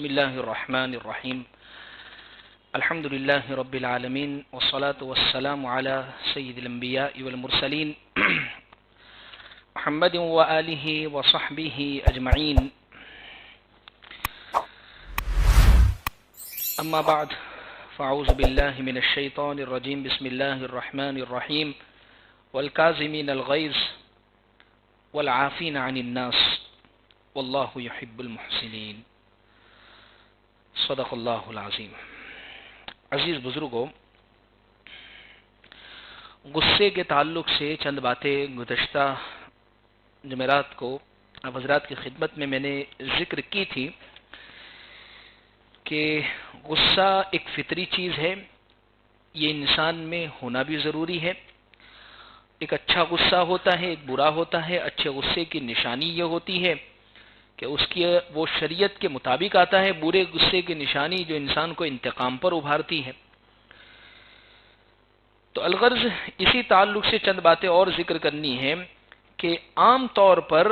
بسم الله الرحمن الرحيم الحمد لله رب العالمين والصلاة والسلام على سيد الأنبياء والمرسلين محمد وآله وصحبه أجمعين أما بعد فأعوذ بالله من الشيطان الرجيم بسم الله الرحمن الرحيم والكاظمين الغيظ والعافين عن الناس واللہ یحب المحسنین صدق اللہ العظیم۔ عزیز بزرگوں، غصے کے تعلق سے چند باتیں گزشتہ جمعرات کو آپ حضرات کی خدمت میں نے ذکر کی تھی کہ غصہ ایک فطری چیز ہے، یہ انسان میں ہونا بھی ضروری ہے۔ ایک اچھا غصہ ہوتا ہے، ایک برا ہوتا ہے۔ اچھے غصے کی نشانی یہ ہوتی ہے کہ اس کی وہ شریعت کے مطابق آتا ہے، برے غصے کی نشانی جو انسان کو انتقام پر ابھارتی ہے۔ تو الغرض اسی تعلق سے چند باتیں اور ذکر کرنی ہے کہ عام طور پر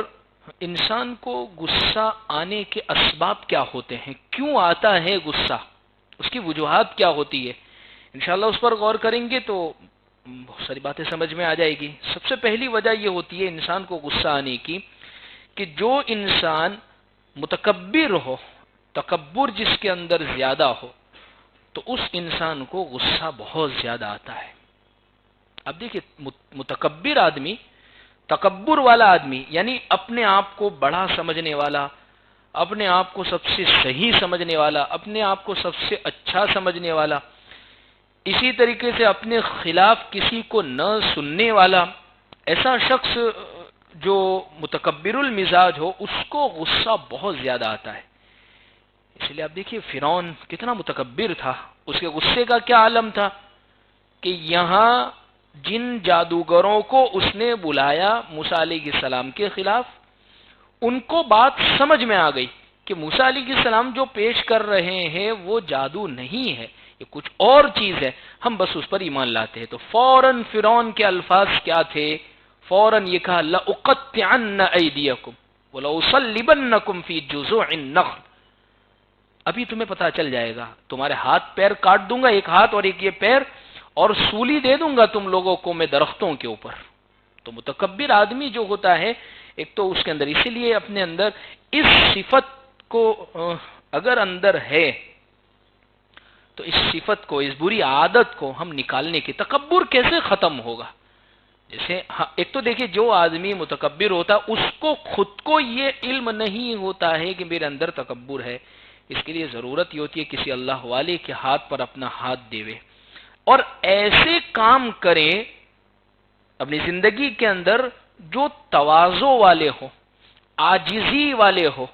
انسان کو غصہ آنے کے اسباب کیا ہوتے ہیں، کیوں آتا ہے غصہ، اس کی وجوہات کیا ہوتی ہے۔ انشاءاللہ اس پر غور کریں گے تو بہت ساری باتیں سمجھ میں آ جائے گی۔ سب سے پہلی وجہ یہ ہوتی ہے انسان کو غصہ آنے کی کہ جو انسان متکبر ہو، تکبر جس کے اندر زیادہ ہو، تو اس انسان کو غصہ بہت زیادہ آتا ہے۔ اب دیکھیں، متکبر آدمی، تکبر والا آدمی یعنی اپنے آپ کو بڑا سمجھنے والا، اپنے آپ کو سب سے صحیح سمجھنے والا، اپنے آپ کو سب سے اچھا سمجھنے والا، اسی طریقے سے اپنے خلاف کسی کو نہ سننے والا، ایسا شخص جو متکبر المزاج ہو، اس کو غصہ بہت زیادہ آتا ہے۔ اس لیے آپ دیکھیے فرعون کتنا متکبر تھا، اس کے غصے کا کیا عالم تھا کہ یہاں جن جادوگروں کو اس نے بلایا موسیٰ علیہ السلام کے خلاف، ان کو بات سمجھ میں آ گئی کہ موسیٰ علیہ السلام جو پیش کر رہے ہیں وہ جادو نہیں ہے، یہ کچھ اور چیز ہے، ہم بس اس پر ایمان لاتے ہیں۔ تو فوراً فرعون کے الفاظ کیا تھے؟ فوراً یہ کہا لَأُقَطِّعَنَّ أَيْدِيَكُمْ وَلَأُصَلِّبَنَّكُمْ فِي جُذُوعِ النَّخْلِ، ابھی تمہیں پتا چل جائے گا، تمہارے ہاتھ پیر کاٹ دوں گا، ایک ہاتھ اور ایک یہ پیر، اور سولی دے دوں گا تم لوگوں کو میں درختوں کے اوپر۔ تو متکبر آدمی جو ہوتا ہے، ایک تو اس کے اندر، اسی لیے اپنے اندر اس صفت کو اگر اندر ہے تو اس صفت کو، اس بری عادت کو ہم نکالنے کی، تکبر کیسے ختم ہوگا؟ جیسے ایک تو دیکھیں جو آدمی متکبر ہوتا ہے اس کو خود کو یہ علم نہیں ہوتا ہے کہ میرے اندر تکبر ہے، اس کے لیے ضرورت یہ ہوتی ہے کسی اللہ والے کے ہاتھ پر اپنا ہاتھ دیوے اور ایسے کام کریں اپنی زندگی کے اندر جو تواضع والے ہو، عاجزی والے ہو۔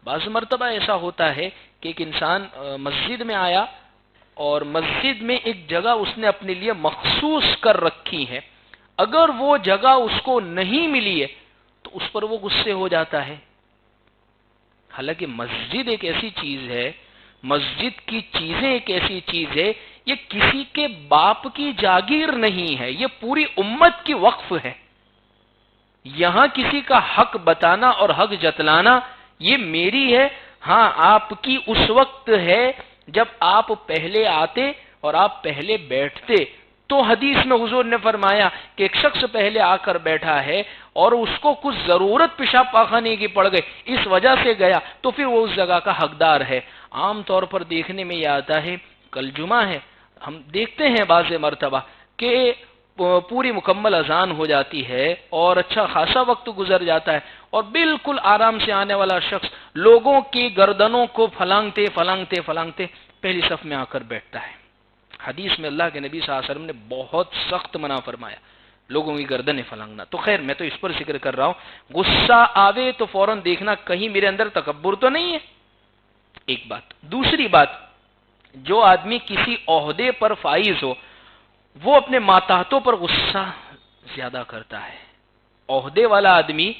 بعض مرتبہ ایسا ہوتا ہے کہ ایک انسان مسجد میں آیا اور مسجد میں ایک جگہ اس نے اپنے لیے مخصوص کر رکھی ہے، اگر وہ جگہ اس کو نہیں ملی ہے تو اس پر وہ غصے ہو جاتا ہے۔ حالانکہ مسجد ایک ایسی چیز ہے، مسجد کی چیزیں ایک ایسی چیز ہے، یہ کسی کے باپ کی جاگیر نہیں ہے، یہ پوری امت کی وقف ہے۔ یہاں کسی کا حق بتانا اور حق جتلانا یہ میری ہے، ہاں آپ کی اس وقت ہے جب آپ پہلے آتے اور آپ پہلے بیٹھتے۔ تو حدیث میں حضور نے فرمایا کہ ایک شخص پہلے آ کر بیٹھا ہے اور اس کو کچھ ضرورت پیشاب پاخانے کی پڑ گئی، اس وجہ سے گیا، تو پھر وہ اس جگہ کا حقدار ہے۔ عام طور پر دیکھنے میں یہ آتا ہے، کل جمعہ ہے، ہم دیکھتے ہیں بعض مرتبہ کہ پوری مکمل اذان ہو جاتی ہے اور اچھا خاصا وقت گزر جاتا ہے اور بالکل آرام سے آنے والا شخص لوگوں کی گردنوں کو پھلانگتے پھلانگتے پھلانگتے پہلی صف میں آ کر بیٹھتا ہے۔ حدیث میں اللہ کے نبی صلی اللہ علیہ وسلم نے بہت سخت منع فرمایا لوگوں کی گردنیں پھلانگنا۔ تو خیر میں تو اس پر ذکر کر رہا ہوں، غصہ آوے تو فوراً دیکھنا کہیں میرے اندر تکبر تو نہیں ہے، ایک بات۔ دوسری بات، جو آدمی کسی عہدے پر فائز ہو وہ اپنے ماتحتوں پر غصہ زیادہ کرتا ہے۔ عہدے والا آدمی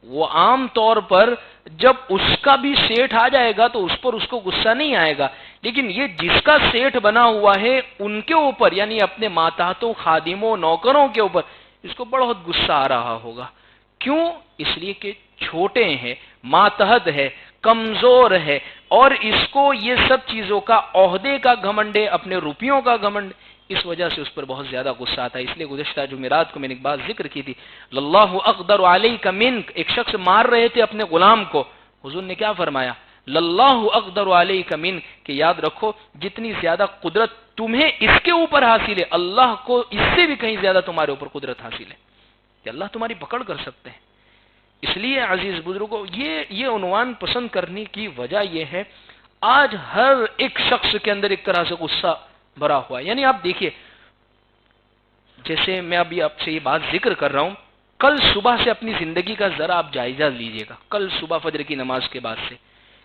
وہ عام طور پر جب اس کا بھی سیٹھ آ جائے گا تو اس پر اس کو غصہ نہیں آئے گا، لیکن یہ جس کا سیٹھ بنا ہوا ہے ان کے اوپر، یعنی اپنے ماتحتوں، خادموں، نوکروں کے اوپر اس کو بہت غصہ آ رہا ہوگا۔ کیوں؟ اس لیے کہ چھوٹے ہیں، ماتحت ہے، کمزور ہے اور اس کو یہ سب چیزوں کا عہدے کا گھمنڈ ہے، اپنے روپیوں کا گھمنڈ، اس وجہ سے اس پر بہت زیادہ غصہ آتا ہے۔ اس لیے گزشتہ جمعرات کو میں نے ایک بات ذکر کی تھی، اللہ اقدر علیک منک، ایک شخص مار رہے تھے اپنے غلام کو، حضور نے کیا فرمایا؟ اللہ اقدر علیک منک، کہ یاد رکھو جتنی زیادہ قدرت تمہیں اس کے اوپر حاصل ہے، اللہ کو اس سے بھی کہیں زیادہ تمہارے اوپر قدرت حاصل ہے، کہ اللہ تمہاری پکڑ کر سکتے ہیں۔ اس لیے عزیز بزرگوں، یہ عنوان پسند کرنے کی وجہ یہ ہے، آج ہر ایک شخص کے اندر ایک طرح سے غصہ بھرا ہوا ہے۔ یعنی آپ دیکھیے، جیسے میں ابھی آپ سے یہ بات ذکر کر رہا ہوں، کل صبح سے اپنی زندگی کا ذرا آپ جائزہ لیجئے گا، کل صبح فجر کی نماز کے بعد سے،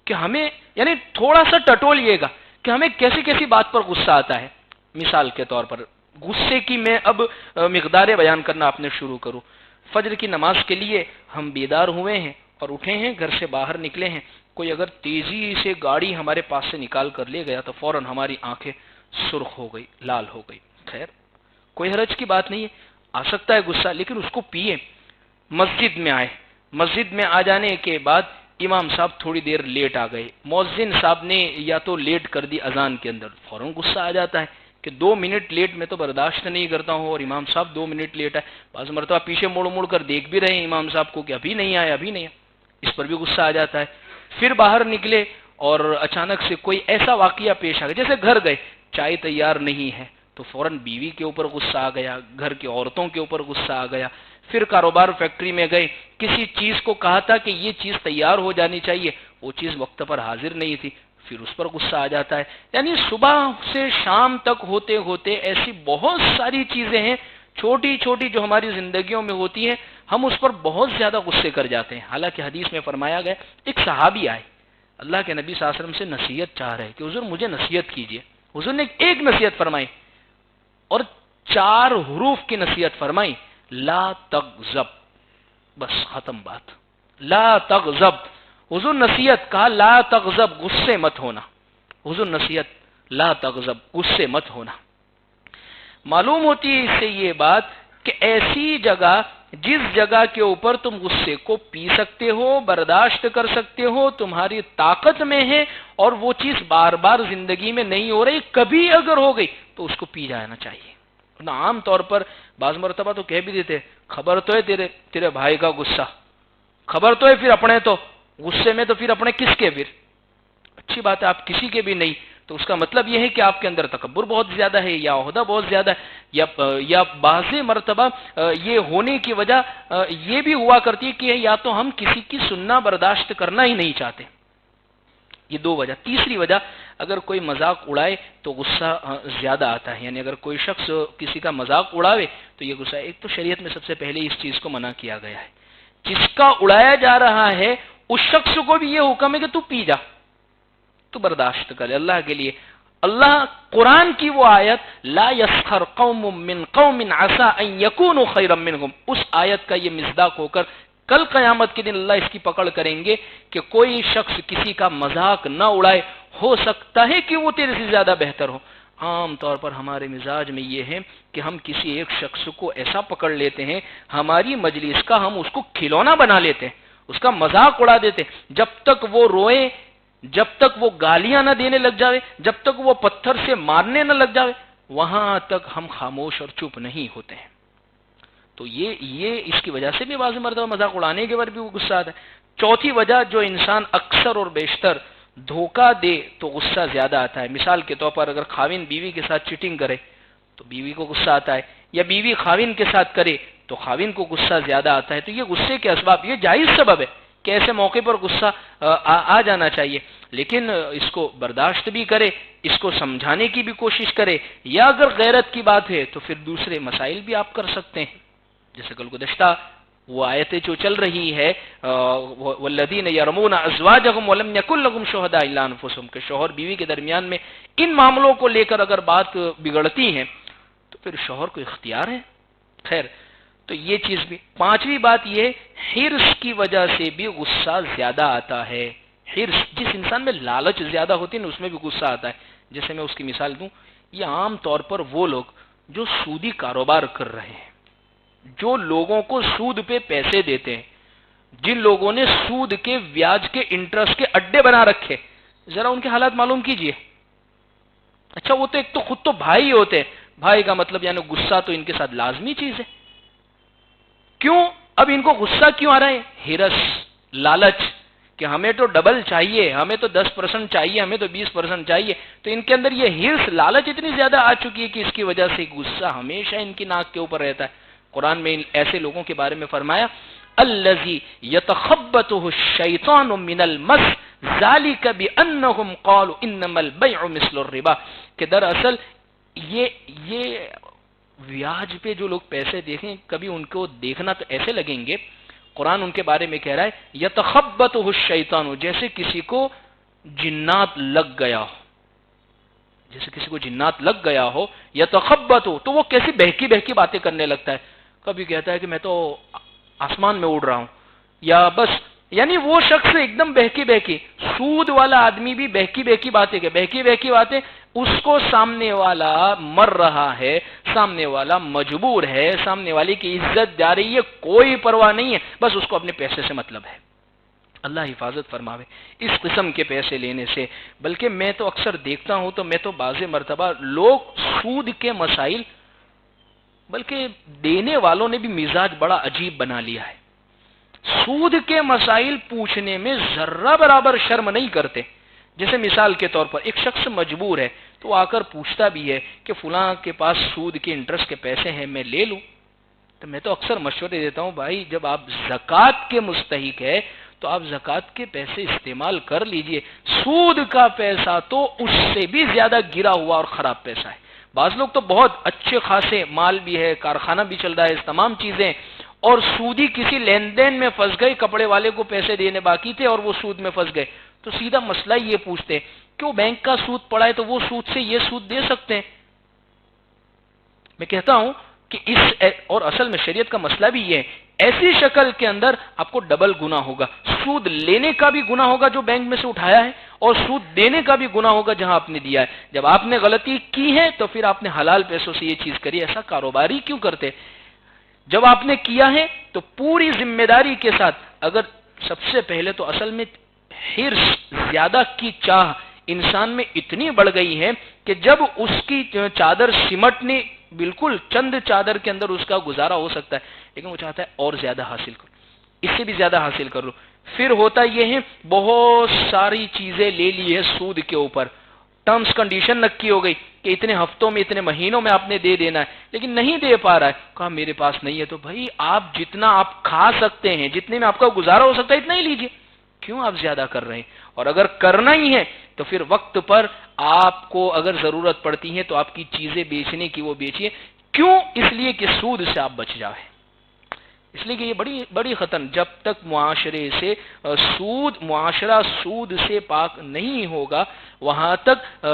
کہ ہمیں یعنی تھوڑا سا ٹٹولیے گا کہ ہمیں کیسی کیسی بات پر غصہ آتا ہے۔ مثال کے طور پر غصے کی میں اب مقداریں بیان کرنا آپ نے شروع کروں۔ فجر کی نماز کے لیے ہم بیدار ہوئے ہیں اور اٹھے ہیں، گھر سے باہر نکلے ہیں، کوئی اگر تیزی سے گاڑی ہمارے پاس سے نکال کر لے گیا تو فوراً ہماری آنکھیں سرخ ہو گئی، لال ہو گئی۔ خیر، کوئی حرج کی بات نہیں ہے، آ سکتا ہے غصہ، لیکن اس کو پیے۔ مسجد میں آئے، مسجد میں آ جانے کے بعد امام صاحب تھوڑی دیر لیٹ آ گئے، مؤذن صاحب نے یا تو لیٹ کر دی اذان کے اندر، فوراً غصہ آ جاتا ہے کہ 2 منٹ لیٹ میں تو برداشت نہیں کرتا ہوں، اور امام صاحب 2 منٹ لیٹ ہے۔ بعض مرتبہ پیچھے مڑ کر دیکھ بھی رہے ہیں امام صاحب کو کہ ابھی نہیں آئے، ابھی نہیں آئے، اس پر بھی غصہ آ جاتا ہے۔ پھر باہر نکلے اور اچانک سے کوئی ایسا واقعہ پیش آ گیا، جیسے گھر گئے، چائے تیار نہیں ہے تو فوراً بیوی کے اوپر غصہ آ گیا، گھر کی عورتوں کے اوپر غصہ آ گیا۔ پھر کاروبار فیکٹری میں گئے، کسی چیز کو کہا تھا کہ یہ چیز تیار ہو جانی چاہیے، وہ چیز وقت پر حاضر نہیں تھی، پھر اس پر غصہ آ جاتا ہے۔ یعنی صبح سے شام تک ہوتے ہوتے ایسی بہت ساری چیزیں ہیں چھوٹی چھوٹی جو ہماری زندگیوں میں ہوتی ہیں، ہم اس پر بہت زیادہ غصے کر جاتے ہیں۔ حالانکہ حدیث میں فرمایا گیا، ایک صحابی آئے، اللہ کے نبی صلی اللہ علیہ وسلم سے نصیحت چاہ رہے کہ حضور مجھے نصیحت کیجیے۔ حضور نے ایک نصیحت فرمائی اور 4 حروف کی نصیحت فرمائی، لا تغضب، بس ختم بات، لا تغضب۔ حضور نصیحت کہا لا تغضب، غصے مت ہونا، حضور نصیحت لا تغضب، غصے مت ہونا۔ معلوم ہوتی ہے اس سے یہ بات کہ ایسی جگہ جس جگہ کے اوپر تم غصے کو پی سکتے ہو، برداشت کر سکتے ہو، تمہاری طاقت میں ہے، اور وہ چیز بار بار زندگی میں نہیں ہو رہی، کبھی اگر ہو گئی تو اس کو پی جانا چاہیے۔ عام طور پر بعض مرتبہ تو کہہ بھی دیتے، خبر تو ہے تیرے بھائی کا غصہ، خبر تو ہے، پھر اپنے تو غصے میں تو پھر اپنے کس کے، پھر اچھی بات ہے آپ کسی کے بھی نہیں، تو اس کا مطلب یہ ہے کہ آپ کے اندر تکبر بہت زیادہ ہے، یا عہدہ بہت زیادہ ہے، یا بعض مرتبہ یہ ہونے کی وجہ یہ بھی ہوا کرتی ہے کہ یا تو ہم کسی کی سننا برداشت کرنا ہی نہیں چاہتے، یہ 2 وجہ۔ تیسری وجہ، اگر کوئی مذاق اڑائے تو غصہ زیادہ آتا ہے، یعنی اگر کوئی شخص کسی کا مذاق اڑاوے تو یہ غصہ، ایک تو شریعت میں سب سے پہلے اس چیز کو منع کیا گیا ہے، جس کا اڑایا جا رہا ہے اس شخص کو بھی یہ حکم ہے کہ تو پی جا، تو برداشت کرے اللہ کے لیے۔ اللہ قرآن کی وہ آیت لا یسخر قوم من قوم عسى ان يكونوا خيرا منهم، اس آیت کا یہ مصداق ہو کر کل قیامت کے دن اللہ اس کی پکڑ کریں گے کہ کوئی شخص کسی کا مذاق نہ اڑائے، ہو سکتا ہے کہ وہ تیرے سے زیادہ بہتر ہو۔ عام طور پر ہمارے مزاج میں یہ ہے کہ ہم کسی ایک شخص کو ایسا پکڑ لیتے ہیں، ہماری مجلس کا ہم اس کو کھلونا بنا لیتے ہیں، اس کا مذاق اڑا دیتے ہیں، جب تک وہ روئے، جب تک وہ گالیاں نہ دینے لگ جاوے، جب تک وہ پتھر سے مارنے نہ لگ جاوے، وہاں تک ہم خاموش اور چپ نہیں ہوتے ہیں۔ تو یہ اس کی وجہ سے بھی بعض مرتبہ مذاق اڑانے کے بعد بھی وہ غصہ آتا ہے۔ چوتھی وجہ، جو انسان اکثر اور بیشتر دھوکہ دے تو غصہ زیادہ آتا ہے۔ مثال کے طور پر اگر خاوند بیوی کے ساتھ چیٹنگ کرے تو بیوی کو غصہ آتا ہے، یا بیوی خاوند کے ساتھ کرے تو خاوند کو غصہ زیادہ آتا ہے۔ تو یہ غصے کے اسباب، یہ جائز سبب ہے کہ ایسے موقع پر غصہ آ جانا چاہیے، لیکن اس کو برداشت بھی کرے، اس کو سمجھانے کی بھی کوشش کرے، یا اگر غیرت کی بات ہے تو پھر دوسرے مسائل بھی آپ کر سکتے ہیں، جیسے کل گزشتہ وہ آیتیں جو چل رہی ہے والذین یرمون ازواجہم ولم یکن لہم شہداء الا انفسہم، کہ شوہر بیوی کے درمیان میں ان معاملوں کو لے کر اگر بات بگڑتی ہے تو پھر شوہر کو اختیار ہے۔ خیر، تو یہ چیز بھی۔ 5ویں بات یہ، حرص کی وجہ سے بھی غصہ زیادہ آتا ہے۔ حرص، جس انسان میں لالچ زیادہ ہوتی ہے نا، اس میں بھی غصہ آتا ہے۔ جیسے میں اس کی مثال دوں، یہ عام طور پر وہ لوگ جو سودی کاروبار کر رہے ہیں، جو لوگوں کو سود پہ پیسے دیتے ہیں، جن لوگوں نے سود کے بیاج کے انٹرسٹ کے اڈے بنا رکھے، ذرا ان کے حالات معلوم کیجئے. اچھا وہ تو ایک تو خود تو بھائی ہوتے ہیں، بھائی کا مطلب یعنی غصہ تو ان کے ساتھ لازمی چیز ہے. کیوں اب ان کو غصہ کیوں آ رہا ہے؟ ہرس، لالچ، کہ ہمیں تو ڈبل چاہیے، ہمیں تو 10% چاہیے، ہمیں تو 20% چاہیے. تو ان کے اندر یہ ہرس، لالچ اتنی زیادہ آ چکی ہے کہ اس کی وجہ سے غصہ ہمیشہ ان کی ناک کے اوپر رہتا ہے. قرآن میں ایسے لوگوں کے بارے میں فرمایا الذی یتخبطہ الشیطان من المس ذالک بانہم قالوا انما البیع مثل الربا، کہ دراصل یہ بیاج پہ جو لوگ پیسے دیکھیں کبھی ان کو دیکھنا تو ایسے لگیں گے. قرآن ان کے بارے میں کہہ رہا ہے یتخبطہ الشیطان، جیسے کسی کو جنات لگ گیا ہو، جیسے کسی کو جنات لگ گیا ہو. یتخبطہ تو وہ کیسی بہکی بہکی باتیں کرنے لگتا ہے. کبھی کہتا ہے کہ میں تو آسمان میں اڑ رہا ہوں، یا بس یعنی وہ شخص ایک دم بہکی بہکی. سود والا آدمی بھی بہکی بہکی باتیں کہ بہکی بہکی باتیں، اس کو سامنے والا مر رہا ہے، سامنے والا مجبور ہے، سامنے والے کی عزت جا رہی ہے، کوئی پرواہ نہیں ہے، بس اس کو اپنے پیسے سے مطلب ہے. اللہ حفاظت فرماوے اس قسم کے پیسے لینے سے. بلکہ میں تو اکثر دیکھتا ہوں تو میں تو بعض مرتبہ لوگ سود کے مسائل، بلکہ دینے والوں نے بھی مزاج بڑا عجیب بنا لیا ہے. سود کے مسائل پوچھنے میں ذرہ برابر شرم نہیں کرتے. جیسے مثال کے طور پر ایک شخص مجبور ہے تو آ کر پوچھتا بھی ہے کہ فلاں کے پاس سود کے انٹرسٹ کے پیسے ہیں، میں لے لوں. تو میں تو اکثر مشورے دیتا ہوں بھائی جب آپ زکوٰۃ کے مستحق ہے تو آپ زکوٰۃ کے پیسے استعمال کر لیجئے. سود کا پیسہ تو اس سے بھی زیادہ گرا ہوا اور خراب پیسہ ہے. بعض لوگ تو بہت اچھے خاصے مال بھی ہے، کارخانہ بھی چل رہا ہے، اس تمام چیزیں، اور سودی کسی لین دین میں پھنس گئے، کپڑے والے کو پیسے دینے باقی تھے اور وہ سود میں پھنس گئے. تو سیدھا مسئلہ یہ پوچھتے کیوں بینک کا سود پڑا ہے تو وہ سود سے یہ سود دے سکتے ہیں. میں کہتا ہوں کہ اور اصل میں شریعت کا مسئلہ بھی یہ ہے، ایسی شکل کے اندر آپ کو ڈبل گناہ ہوگا. سود لینے کا بھی گناہ ہوگا جو بینک میں سے اٹھایا ہے، اور سود دینے کا بھی گناہ ہوگا جہاں آپ نے دیا ہے. جب آپ نے غلطی کی ہے تو پھر آپ نے حلال پیسوں سے یہ چیز کری. ایسا کاروباری کیوں کرتے؟ جب آپ نے کیا ہے تو پوری ذمہ داری کے ساتھ. اگر سب سے پہلے تو اصل میں حرص، زیادہ کی چاہ انسان میں اتنی بڑھ گئی ہے کہ جب اس کی چادر سمٹنے بالکل چند چادر کے اندر اس کا گزارا ہو سکتا ہے، لیکن وہ چاہتا ہے اور زیادہ حاصل کرو، اس سے بھی زیادہ حاصل کر لو. پھر ہوتا یہ ہے بہت ساری چیزیں لے لی ہے سود کے اوپر، ٹرمز کنڈیشن رکھی ہو گئی کہ اتنے ہفتوں میں اتنے مہینوں میں آپ نے دے دینا ہے، لیکن نہیں دے پا رہا ہے. کہا میرے پاس نہیں ہے. تو بھائی آپ جتنا آپ کھا سکتے ہیں، جتنے میں آپ کا گزارا ہو سکتا ہے اتنا ہی لیجئے، کیوں آپ زیادہ کر رہے ہیں؟ اور اگر کرنا ہی ہے تو پھر وقت پر آپ کو اگر ضرورت پڑتی ہے تو آپ کی چیزیں بیچنے کی وہ بیچیے. کیوں؟ اس لیے کہ سود سے آپ بچ جائیں. اس لیے کہ یہ بڑی بڑی خطر، جب تک معاشرے سے معاشرہ سود سے پاک نہیں ہوگا وہاں تک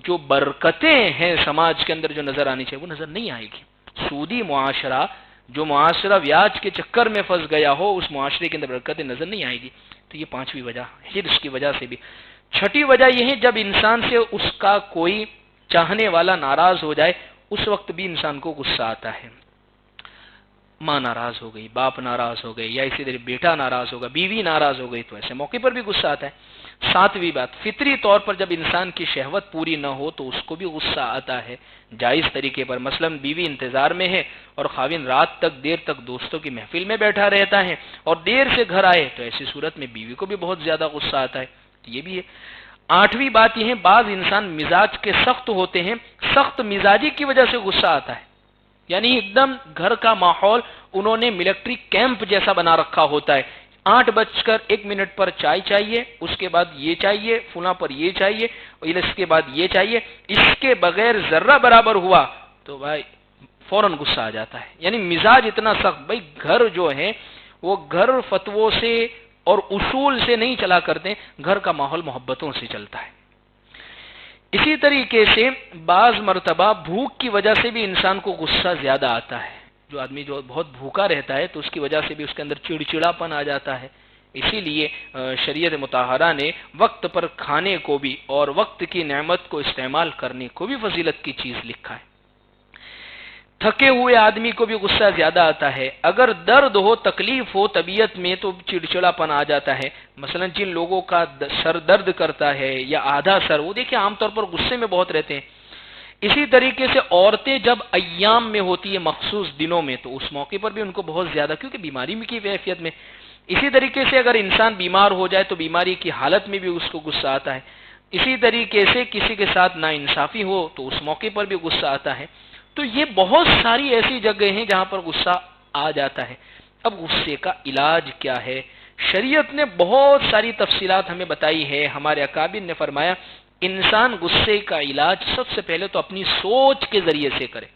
جو برکتیں ہیں سماج کے اندر جو نظر آنی چاہیے وہ نظر نہیں آئے گی. سودی معاشرہ، جو معاشرہ بیاج کے چکر میں پھنس گیا ہو، اس معاشرے کے اندر برکتیں نظر نہیں آئے گی. تو یہ پانچویں وجہ حرص کی وجہ سے بھی. چھٹی وجہ یہ ہے جب انسان سے اس کا کوئی چاہنے والا ناراض ہو جائے اس وقت بھی انسان کو غصہ آتا ہے. ماں ناراض ہو گئی، باپ ناراض ہو گئے، یا اسی طرح بیٹا ناراض ہوگا، بیوی ناراض ہو گئی، تو ایسے موقع پر بھی غصہ آتا ہے. ساتویں بات، فطری طور پر جب انسان کی شہوت پوری نہ ہو تو اس کو بھی غصہ آتا ہے جائز طریقے پر. مثلا بیوی انتظار میں ہے اور خاوند رات تک دیر تک دوستوں کی محفل میں بیٹھا رہتا ہے اور دیر سے گھر آئے تو ایسی صورت میں بیوی کو بھی بہت زیادہ غصہ آتا ہے. یہ بھی ہے. آٹھویں بات یہ ہے بعض انسان مزاج کے سخت ہوتے ہیں، سخت مزاجی کی وجہ سے غصہ آتا ہے. یعنی ایک دم گھر کا ماحول انہوں نے ملٹری کیمپ جیسا بنا رکھا ہوتا ہے. 8:01 پر چائے چاہیے، اس کے بعد یہ چاہیے، فلاں پر یہ چاہیے، اس کے بعد یہ چاہیے. اس کے بغیر ذرہ برابر ہوا تو بھائی فوراً غصہ آ جاتا ہے. یعنی مزاج اتنا سخت. بھائی گھر جو ہے وہ گھر فتووں سے اور اصول سے نہیں چلا کرتے، گھر کا ماحول محبتوں سے چلتا ہے. اسی طریقے سے بعض مرتبہ بھوک کی وجہ سے بھی انسان کو غصہ زیادہ آتا ہے. جو آدمی جو بہت بھوکا رہتا ہے تو اس کی وجہ سے بھی اس کے اندر چڑچڑاپن آ جاتا ہے. اسی لیے شریعت مطہرہ نے وقت پر کھانے کو بھی اور وقت کی نعمت کو استعمال کرنے کو بھی فضیلت کی چیز لکھا ہے. تھکے ہوئے آدمی کو بھی غصہ زیادہ آتا ہے، اگر درد ہو، تکلیف ہو طبیعت میں تو چڑچڑا پن آ جاتا ہے۔ مثلا جن لوگوں کا سر درد کرتا ہے یا آدھا سر، وہ دیکھیں عام طور پر غصے میں بہت رہتے ہیں۔ اسی طریقے سے عورتیں جب ایام میں ہوتی ہے، مخصوص دنوں میں، تو اس موقع پر بھی ان کو بہت زیادہ، کیونکہ بیماری کی کیفیت میں۔ اسی طریقے سے اگر انسان بیمار ہو جائے تو بیماری کی حالت میں بھی اس کو غصہ آتا ہے۔ اسی طریقے سے کسی کے ساتھ ناانصافی ہو تو اس موقع پر بھی غصہ آتا ہے۔ تو یہ بہت ساری ایسی جگہ ہیں جہاں پر غصہ آ جاتا ہے۔ اب غصے کا علاج کیا ہے؟ شریعت نے بہت ساری تفصیلات ہمیں بتائی ہے۔ ہمارے اکابر نے فرمایا انسان غصے کا علاج سب سے پہلے تو اپنی سوچ کے ذریعے سے کرے۔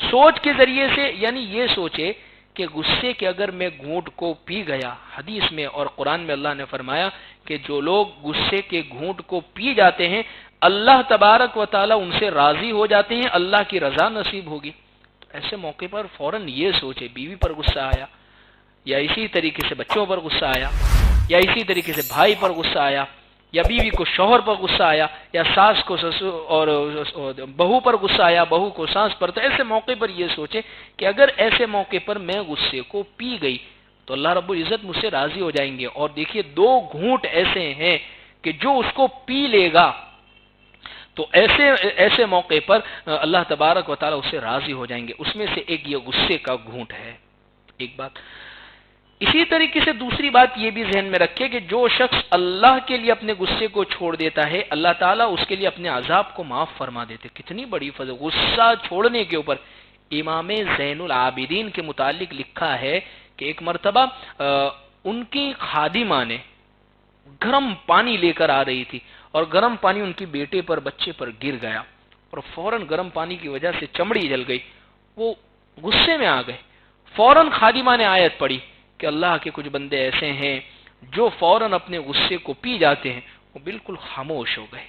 سوچ کے ذریعے سے یعنی یہ سوچے کہ غصے کے اگر میں گھونٹ کو پی گیا، حدیث میں اور قرآن میں اللہ نے فرمایا کہ جو لوگ غصے کے گھونٹ کو پی جاتے ہیں اللہ تبارک و تعالی ان سے راضی ہو جاتے ہیں، اللہ کی رضا نصیب ہوگی۔ تو ایسے موقع پر فوراً یہ سوچے، بیوی پر غصہ آیا یا اسی طریقے سے بچوں پر غصہ آیا یا اسی طریقے سے بھائی پر غصہ آیا یا بیوی کو شوہر پر غصہ آیا یا ساس کو اور بہو پر غصہ آیا، بہو کو ساس پر، تو ایسے موقع پر یہ سوچے کہ اگر ایسے موقع پر میں غصے کو پی گئی تو اللہ رب العزت مجھ سے راضی ہو جائیں گے۔ اور دیکھیے 2 گھونٹ ایسے ہیں کہ جو اس کو پی لے گا تو ایسے موقع پر اللہ تبارک و تعالی اس سے راضی ہو جائیں گے۔ اس میں سے ایک یہ غصے کا گھونٹ ہے، ایک بات۔ اسی طریقے سے دوسری بات یہ بھی ذہن میں رکھے کہ جو شخص اللہ کے لیے اپنے غصے کو چھوڑ دیتا ہے اللہ تعالیٰ اس کے لیے اپنے عذاب کو معاف فرما دیتے۔ کتنی بڑی فضل غصہ چھوڑنے کے اوپر۔ امام زین العابدین کے متعلق لکھا ہے کہ ایک مرتبہ ان کی خادمہ نے گرم پانی لے کر آ رہی تھی اور گرم پانی ان کی بیٹے پر، بچے پر گر گیا اور فوراً گرم پانی کی وجہ سے چمڑی جل گئی۔ وہ غصے میں آ گئے۔ فوراً خادمہ نے آیت پڑھی کہ اللہ کے کچھ بندے ایسے ہیں جو فوراً اپنے غصے کو پی جاتے ہیں، وہ بالکل خاموش ہو گئے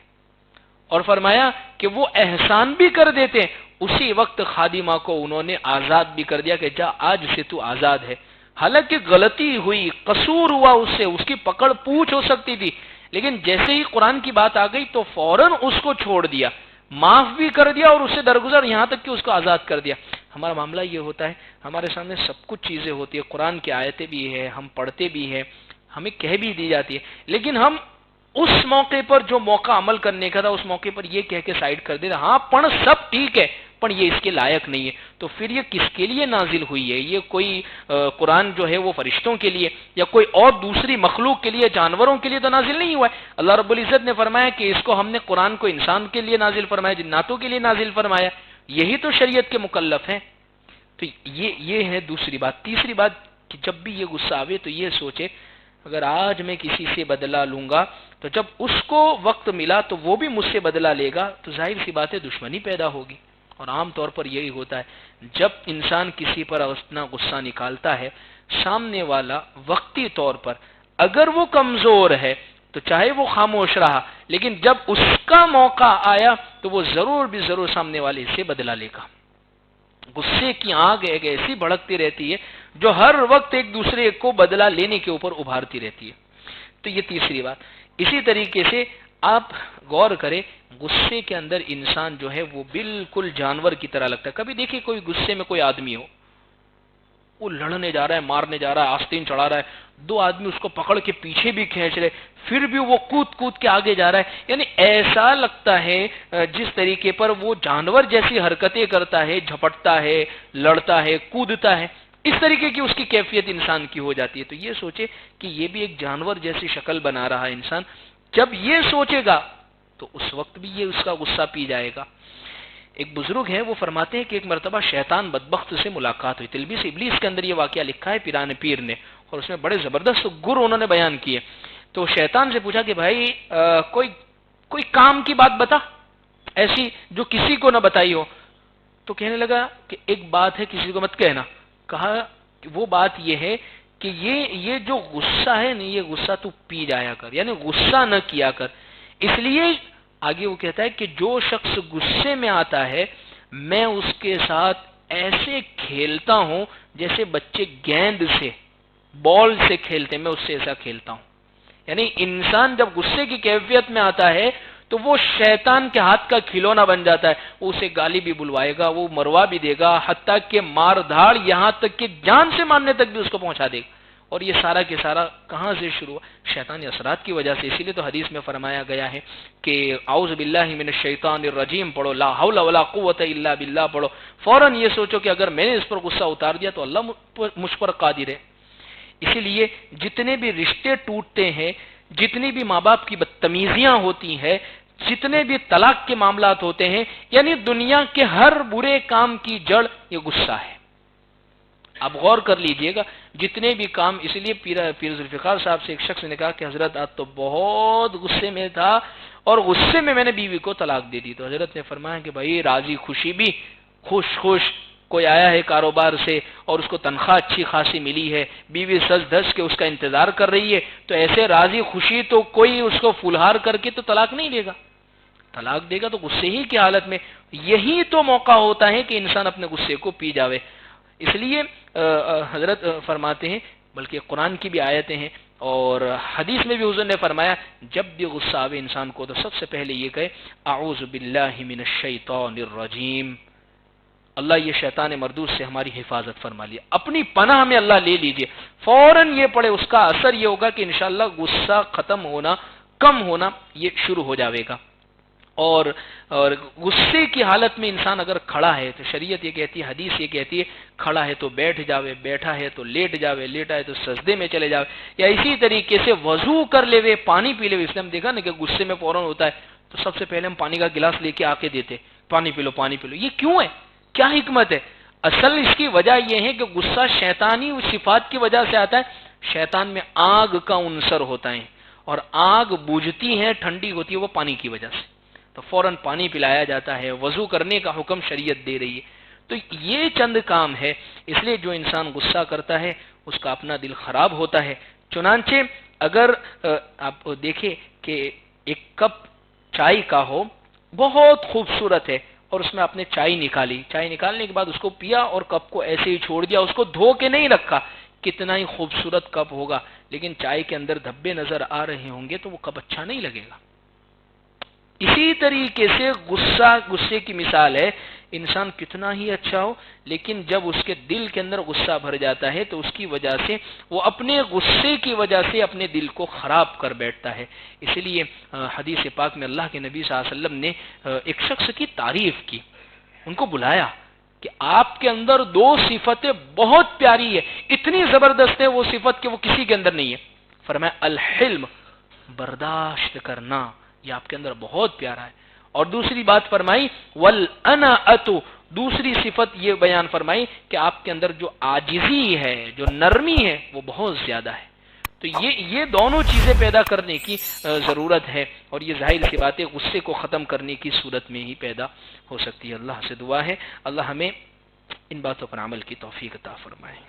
اور فرمایا کہ وہ احسان بھی کر دیتے ہیں۔ اسی وقت خادمہ کو انہوں نے آزاد بھی کر دیا کہ جا آج سے تو آزاد ہے۔ حالانکہ غلطی ہوئی، قصور ہوا، اس سے اس کی پکڑ پوچھ ہو سکتی تھی، لیکن جیسے ہی قرآن کی بات آ گئی تو فوراً اس کو چھوڑ دیا، معاف بھی کر دیا اور اس سے درگزر یہاں تک کہ اس کو آزاد کر دیا۔ ہمارا معاملہ یہ ہوتا ہے، ہمارے سامنے سب کچھ چیزیں ہوتی ہے، قرآن کی آیتیں بھی ہیں، ہم پڑھتے بھی ہیں، ہمیں کہہ بھی دی جاتی ہے، لیکن ہم اس موقع پر جو موقع عمل کرنے کا تھا اس موقع پر یہ کہہ کے سائڈ کر دیتا، ہاں پڑھ سب ٹھیک ہے پر یہ اس کے لائق نہیں ہے۔ تو پھر یہ کس کے لیے نازل ہوئی ہے؟ یہ کوئی قرآن جو ہے وہ فرشتوں کے لیے یا کوئی اور دوسری مخلوق کے لیے، جانوروں کے لیے تو نازل نہیں ہوا ہے۔ اللہ رب العزت نے فرمایا کہ اس کو ہم نے قرآن کو انسان کے لیے نازل فرمایا، جناتوں کے لیے نازل فرمایا، یہی تو شریعت کے مکلف ہیں۔ تو یہ ہے دوسری بات۔ تیسری بات کہ جب بھی یہ غصہ آوے تو یہ سوچے اگر آج میں کسی سے بدلہ لوں گا تو جب اس کو وقت ملا تو وہ بھی مجھ سے بدلہ لے گا تو ظاہر سی بات ہے دشمنی پیدا ہوگی۔ اور عام طور پر یہی ہوتا ہے جب انسان کسی پر اپنا غصہ نکالتا ہے، سامنے والا وقتی طور پر اگر وہ کمزور ہے تو چاہے وہ خاموش رہا، لیکن جب اس کا موقع آیا تو وہ ضرور بھی ضرور سامنے والے سے بدلہ لے گا۔ غصے کی آگ ایک ایسی بھڑکتی رہتی ہے جو ہر وقت ایک دوسرے کو بدلہ لینے کے اوپر ابھارتی رہتی ہے۔ تو یہ تیسری بات۔ اسی طریقے سے آپ غور کریں، غصے کے اندر انسان جو ہے وہ بالکل جانور کی طرح لگتا ہے۔ کبھی دیکھیں کوئی غصے میں کوئی آدمی ہو، وہ لڑنے جا رہا ہے، مارنے جا رہا ہے، آستین چڑھا رہا ہے، 2 آدمی اس کو پکڑ کے پیچھے بھی کھینچ رہے، پھر بھی وہ کود کے آگے جا رہا ہے، یعنی ایسا لگتا ہے جس طریقے پر وہ جانور جیسی حرکتیں کرتا ہے، جھپٹتا ہے، لڑتا ہے، کودتا ہے، اس طریقے کی اس کی کیفیت انسان کی ہو جاتی ہے۔ تو یہ سوچے کہ یہ بھی ایک جانور جیسی شکل بنا رہا ہے انسان، جب یہ سوچے گا تو اس وقت بھی یہ اس کا غصہ پی جائے گا۔ ایک بزرگ ہیں وہ فرماتے ہیں کہ ایک مرتبہ شیطان بدبخت سے ملاقات ہوئی، تلبیس ابلیس کے اندر یہ واقعہ لکھا ہے پیران پیر نے، اور اس میں بڑے زبردست گر انہوں نے بیان کیے۔ تو شیطان سے پوچھا کہ بھائی کوئی کام کی بات بتا ایسی جو کسی کو نہ بتائی ہو۔ تو کہنے لگا کہ ایک بات ہے کسی کو مت کہنا۔ کہا کہ وہ بات یہ ہے کہ یہ جو غصہ ہے نا، یہ غصہ تو پی جایا کر، یعنی غصہ نہ کیا کر۔ اس لیے آگے وہ کہتا ہے کہ جو شخص غصے میں آتا ہے میں اس کے ساتھ ایسے کھیلتا ہوں جیسے بچے گیند سے، بال سے کھیلتے، میں اس سے ایسا کھیلتا ہوں۔ یعنی انسان جب غصے کی کیفیت میں آتا ہے تو وہ شیطان کے ہاتھ کا کھلونا بن جاتا ہے، وہ اسے گالی بھی بلوائے گا، وہ مروا بھی دے گا، حتیٰ کہ مار دھاڑ یہاں تک کہ جان سے مارنے تک بھی اس کو پہنچا دے گا۔ اور یہ سارا کے سارا کہاں سے شروع ہوا؟ شیطانی اثرات کی وجہ سے۔ اسی لیے تو حدیث میں فرمایا گیا ہے کہ اعوذ باللہ من الشیطان الرجیم پڑھو، لا حول ولا قوت الا باللہ پڑھو، فوراً یہ سوچو کہ اگر میں نے اس پر غصہ اتار دیا تو اللہ مجھ پر قادر ہے۔ اسی لیے جتنے بھی رشتے ٹوٹتے ہیں، جتنی بھی ماں باپ کی بدتمیزیاں ہوتی ہیں، جتنے بھی طلاق کے معاملات ہوتے ہیں، یعنی دنیا کے ہر برے کام کی جڑ یہ غصہ ہے۔ آپ غور کر لیجئے گا، جتنے بھی کام، اس لیے پیر ذوالفقار صاحب سے ایک شخص نے کہا کہ حضرت آج تو بہت غصے میں تھا اور غصے میں نے بیوی کو طلاق دے دی، تو حضرت نے فرمایا کہ بھائی راضی خوشی بھی، خوش کوئی آیا ہے کاروبار سے اور اس کو تنخواہ اچھی خاصی ملی ہے، بیوی سج دھج کے اس کا انتظار کر رہی ہے، تو ایسے راضی خوشی تو کوئی اس کو فلہار کر کے تو طلاق نہیں دے گا، طلاق دے گا تو غصے ہی کی حالت میں۔ یہی تو موقع ہوتا ہے کہ انسان اپنے غصے کو پی جاوے۔ اس لیے حضرت فرماتے ہیں، بلکہ قرآن کی بھی آیتیں ہیں اور حدیث میں بھی حضور نے فرمایا جب بھی غصہ آوے انسان کو تو سب سے پہلے یہ کہے اعوذ باللہ من الشیطان الرجیم، اللہ یہ شیطان مردود سے ہماری حفاظت فرما لیا، اپنی پناہ میں اللہ لے لیجئے، فوراً یہ پڑھے، اس کا اثر یہ ہوگا کہ انشاءاللہ غصہ ختم ہونا، کم ہونا یہ شروع ہو جاوے گا۔ اور غصے کی حالت میں انسان اگر کھڑا ہے تو شریعت یہ کہتی ہے، حدیث یہ کہتی ہے کھڑا ہے تو بیٹھ جاوے، بیٹھا ہے تو لیٹ جاوے، لیٹا ہے تو سجدے میں چلے جاوے، یا اسی طریقے سے وضو کر لے وے، پانی پی لے وے۔ اس نے ہم دیکھا نا کہ غصے میں فوراً ہوتا ہے تو سب سے پہلے ہم پانی کا گلاس لے کے آ کے دیتے، پانی پی لو پانی پی لو، یہ کیوں ہے؟ کیا حکمت ہے؟ اصل اس کی وجہ یہ ہے کہ غصہ شیطانی صفات کی وجہ سے آتا ہے۔ شیطان میں آگ کا عنصر ہوتا ہے اور آگ بجھتی ہے، ٹھنڈی ہوتی ہے وہ پانی کی وجہ سے، تو فوراً پانی پلایا جاتا ہے، وضو کرنے کا حکم شریعت دے رہی ہے۔ تو یہ چند کام ہے، اس لیے جو انسان غصہ کرتا ہے اس کا اپنا دل خراب ہوتا ہے۔ چنانچہ اگر آپ دیکھیں کہ ایک کپ چائے کا ہو، بہت خوبصورت ہے، اور اس میں آپ نے چائے نکالی، چائے نکالنے کے بعد اس کو پیا اور کپ کو ایسے ہی چھوڑ دیا، اس کو دھو کے نہیں رکھا، کتنا ہی خوبصورت کپ ہوگا لیکن چائے کے اندر دھبے نظر آ رہے ہوں گے تو وہ کپ اچھا نہیں لگے گا۔ اسی طریقے سے غصے کی مثال ہے، انسان کتنا ہی اچھا ہو لیکن جب اس کے دل کے اندر غصہ بھر جاتا ہے تو اس کی وجہ سے وہ اپنے غصے کی وجہ سے اپنے دل کو خراب کر بیٹھتا ہے۔ اس لیے حدیث پاک میں اللہ کے نبی صلی اللہ علیہ وسلم نے ایک شخص کی تعریف کی، ان کو بلایا کہ آپ کے اندر دو صفتیں بہت پیاری ہے، اتنی زبردست ہے وہ صفت کہ وہ کسی کے اندر نہیں ہے۔ فرمایا الحلم، برداشت کرنا، یہ آپ کے اندر بہت پیارا ہے۔ اور دوسری بات فرمائی والاناۃ، دوسری صفت یہ بیان فرمائی کہ آپ کے اندر جو عاجزی ہے، جو نرمی ہے وہ بہت زیادہ ہے۔ تو یہ دونوں چیزیں پیدا کرنے کی ضرورت ہے، اور یہ ظاہر سی بات ہے غصے کو ختم کرنے کی صورت میں ہی پیدا ہو سکتی ہے۔ اللہ سے دعا ہے اللہ ہمیں ان باتوں پر عمل کی توفیق عطا فرمائے۔